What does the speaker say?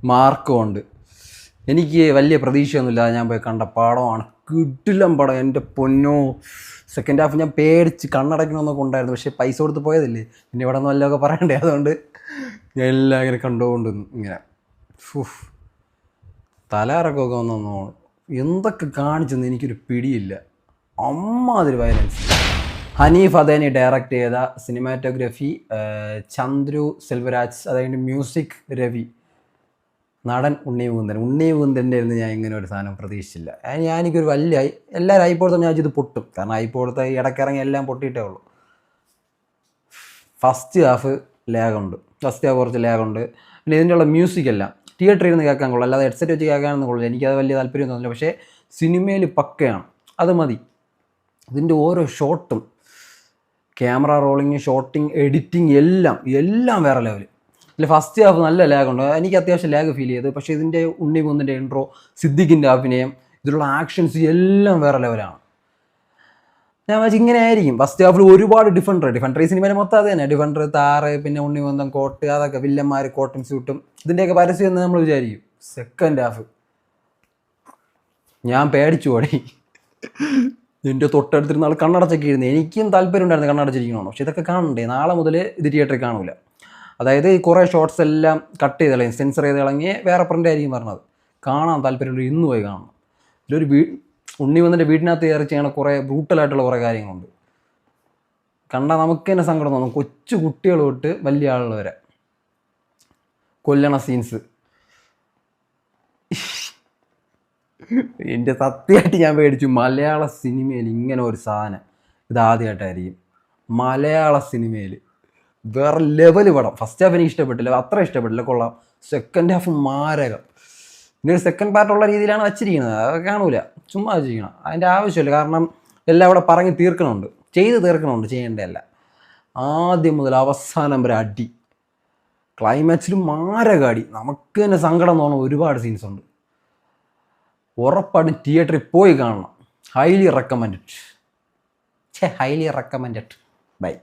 മാർക്കും ഉണ്ട്. എനിക്ക് വലിയ പ്രതീക്ഷയൊന്നുമില്ലാതെ ഞാൻ പോയി കണ്ട പടമാണ്. കിടിലം പടം, എൻ്റെ പൊന്നോ. സെക്കൻഡ് ഹാഫ് ഞാൻ പേടിച്ച് കണ്ണടയ്ക്കണമെന്നൊക്കെ ഉണ്ടായിരുന്നു, പക്ഷേ പൈസ കൊടുത്ത് പോയതല്ലേ, പിന്നെ ഇവിടെ നിന്ന് വല്ലതൊക്കെ പറയണ്ടേ, അതുകൊണ്ട് എല്ലാം ഇങ്ങനെ കണ്ടുകൊണ്ട് ഇങ്ങനെ തലയിറക്കമൊക്കെ വന്നു. എന്തൊക്കെ കാണിച്ചെന്ന് എനിക്കൊരു പിടിയില്ല. അമ്മാതിരി വയലൻസ്. ഹനീഫ് അദേനി ഡയറക്റ്റ് ചെയ്ത സിനിമാറ്റോഗ്രഫി ചന്ദ്രു സെൽവരാജ്, അതായത് മ്യൂസിക് രവി, നടൻ ഉണ്ണി മുകുന്ദൻ്റെ ഇരുന്ന് ഞാൻ ഇങ്ങനെ ഒരു സാധനം പ്രതീക്ഷിച്ചില്ല. എനിക്കൊരു വലിയ എല്ലാവരും ഐപ്പോഴത്തെ ഞാൻ ഇത് പൊട്ടും, കാരണം ഐപ്പോഴത്തെ ഇടയ്ക്കിറങ്ങി എല്ലാം പൊട്ടിയിട്ടേ ഉള്ളൂ. ഫസ്റ്റ് ഹാഫ് കുറച്ച് ലാഗുണ്ട്. പിന്നെ ഇതിൻ്റെ ഉള്ള മ്യൂസിക് എല്ലാം തിയേറ്ററിൽ നിന്ന് കേൾക്കാൻ കൊള്ളു, അല്ലാതെ ഹെഡ്സെറ്റ് വെച്ച് കേൾക്കാനൊന്നും കൊള്ളില്ല. എനിക്കത് വലിയ താല്പര്യം തോന്നില്ല, പക്ഷേ സിനിമയിൽ പക്കയാണ്, അത് മതി. ഇതിൻ്റെ ഓരോ ഷോട്ടും, ക്യാമറ റോളിങ്, ഷോട്ടിങ്, എഡിറ്റിങ് എല്ലാം വേറെ ലെവൽ. ഇല്ല, ഫസ്റ്റ് ഹാഫ് നല്ല ലാഗുണ്ട്, എനിക്ക് അത്യാവശ്യം ലാഗ് ഫീൽ ചെയ്ത്. പക്ഷേ ഇതിൻ്റെ ഉണ്ണി മുകുന്ദൻ്റെ ഇൻട്രോ, സിദ്ദിഖിൻ്റെ അഭിനയം, ഇതിലുള്ള ആക്ഷൻസ് എല്ലാം വേറെ ലെവലാണ്. ഞാൻ വെച്ചാൽ ഇങ്ങനെ ആയിരിക്കും. ഫസ്റ്റ് ഹാഫിൽ ഒരുപാട് ഡിഫൻഡർ ഈ സിനിമയിൽ മൊത്തം അത് തന്നെ. ഡിഫൻഡർ, താറ്, പിന്നെ ഉണ്ണി മുകുന്ദൻ, കോട്ട്, അതൊക്കെ വില്ലന്മാർ, കോട്ടും സ്യൂട്ടും, ഇതിൻ്റെയൊക്കെ പരസ്യം എന്ന് നമ്മൾ വിചാരിക്കും. സെക്കൻഡ് ഹാഫ് ഞാൻ പേടിച്ചു പോടി. ഇതിൻ്റെ തൊട്ടടുത്തിരുന്ന ആൾ കണ്ണടച്ചൊക്കെ ഇരുന്ന്. എനിക്കും താല്പര്യം ഉണ്ടായിരുന്നു കണ്ണടച്ചിരിക്കണമെന്ന്, പക്ഷെ ഇതൊക്കെ കാണണ്ടേ. നാളെ മുതൽ ഇത് തിയേറ്ററിൽ കാണൂല. അതായത് കുറേ ഷോർട്സ് എല്ലാം കട്ട് ചെയ്ത് കളയും, സെൻസർ ചെയ്ത് കളഞ്ഞ് വേറെ പ്രിൻ്റ് ആയിരിക്കും പറഞ്ഞത്. കാണാൻ താല്പര്യമുള്ള ഇന്ന് പോയി കാണണം. ഇതിലൊരു ഉണ്ണി വന്നിട്ട് വീടിനകത്ത് കയറി ചെയ്യണ കുറേ ബ്രൂട്ടലായിട്ടുള്ള കുറേ കാര്യങ്ങളുണ്ട്. കണ്ടാൽ നമുക്ക് തന്നെ സങ്കടം തോന്നും. കൊച്ചു കുട്ടികൾ തൊട്ട് വലിയ ആളുകൾ വരെ കൊല്ലണ സീൻസ്. എൻ്റെ സത്യമായിട്ട് ഞാൻ പേടിച്ചു. മലയാള സിനിമയിൽ ഇങ്ങനെ ഒരു സാധനം ഇതാദ്യമായിട്ടായിരിക്കും. മലയാള സിനിമയിൽ വേറെ ലെവൽ പടം. ഫസ്റ്റ് ഹാഫ് എനിക്ക് ഇഷ്ടപ്പെട്ടില്ല, അത്ര ഇഷ്ടപ്പെട്ടില്ല, കൊള്ളാം. സെക്കൻഡ് ഹാഫ് മാരകം. ഇനി ഒരു സെക്കൻഡ് പാർട്ടുള്ള രീതിയിലാണ് വച്ചിരിക്കുന്നത്, അത് കാണൂല, ചുമ്മാ വെച്ചിരിക്കണം. അതിൻ്റെ ആവശ്യമില്ല, കാരണം എല്ലാം അവിടെ പറഞ്ഞ് ചെയ്ത് തീർക്കണമുണ്ട്, ചെയ്യേണ്ടതല്ല. ആദ്യം മുതൽ അവസാനം വരെ അടി, ക്ലൈമാക്സിലും മാരകം അടി. നമുക്ക് തന്നെ സങ്കടം തോന്നുന്ന ഒരുപാട് സീൻസ് ഉണ്ട്. ഉറപ്പായിട്ടും തിയേറ്ററിൽ പോയി കാണണം. Highly recommended. ബൈ.